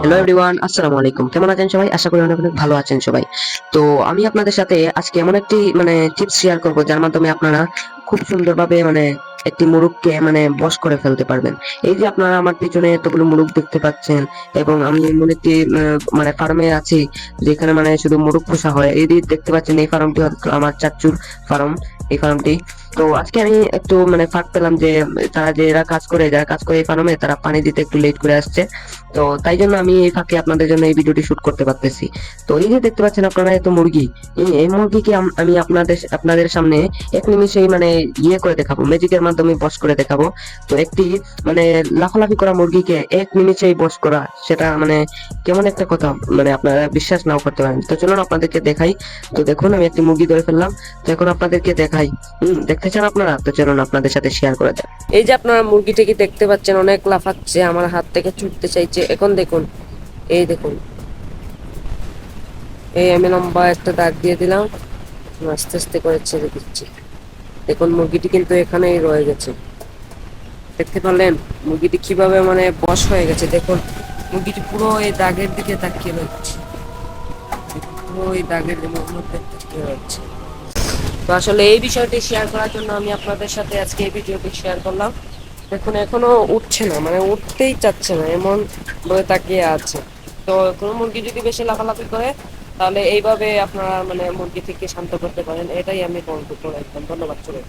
Hello everyone, আসসালামু আলাইকুম। কেমন আছেন সবাই? আশা করি অনেক অনেক ভালো আছেন সবাই। তো আমি আপনাদের সাথে আজকে এমন একটি টিপস শেয়ার করব যার মাধ্যমে আপনারা খুব সুন্দরভাবে একটি মোরগকে বশ করে ফেলতে পারবেন। এই যে আপনারা আমার পিছনে এতগুলো মোরগ দেখতে পাচ্ছেন, এবং আমি এমন একটি ফার্মে আছি যেখানে শুধু মোরগ পোষা হয়। এই যে দেখতে পাচ্ছেন, এই ফার্মটি হচ্ছে আমার চাচ্চুর ফার্ম। এই ফার্মটি, তো আজকে আমি একটু ফাঁক পেলাম যে যারা কাজ করে এই ফার্মে, তারা পানি দিতে একটু লেট করে আসছে। তো তাই জন্য আমি এই ফাঁকে আপনাদের জন্য এই ভিডিওটি শুট করতে পারতেছি। তো এই যে দেখতে পাচ্ছেন আপনারা, এত মুরগি, এই মুরগিকে আমি আপনাদের সামনে এক নিমিষেই ইয়ে করে দেখাবো, ম্যাজিকের মাধ্যমে বশ করে দেখাবো। তো একটি মানে লাফালাফি করা মুরগিকে এক নিমিষেই বশ করা, সেটা কেমন একটা কথা, আপনারা বিশ্বাস নাও করতে পারেন। তো চলুন আপনাদেরকে দেখাই। তো দেখুন, আমি একটি মুরগি ধরে ফেললাম। তো এখন আপনাদেরকে দেখাই। দেখতে চান আপনারা? তো চলুন আপনাদের সাথে শেয়ার করে দেয়। এই যে আপনারা মুরগিটাকে দেখতে পাচ্ছেন, অনেক লাফাচ্ছে, আমার হাত থেকে ছুটতে চাইছে। এখন দেখুন, এই দেখুন, এই আমি লম্বা একটা দাগ দিয়ে দিলাম, আস্তে আস্তে করে ছেড়ে দিচ্ছি। দেখুন, মুরগিটি কিন্তু এখানেই রয়ে গেছে। দেখতে পারলেন মুরগিটি কিভাবে বশ হয়ে গেছে? দেখুন, মুরগিটি পুরো এই দাগের দিকে তাকিয়ে রয়েছে, পুরো এই দাগের মধ্যে তাকিয়ে রয়েছে। তো আসলে এই বিষয়টি শেয়ার করার জন্য আমি আপনাদের সাথে আজকে এই ভিডিওটি শেয়ার করলাম। দেখুন, এখনো উঠছে না, উঠতেই চাচ্ছে না, এমন ভাবে তাকিয়ে আছে। তো কোনো মুরগি যদি বেশি লাফালাফি করে, তাহলে এইভাবে আপনারা মুরগি থেকে শান্ত করতে পারেন। এটাই আমি বলবো। একদম ধন্যবাদ। চলে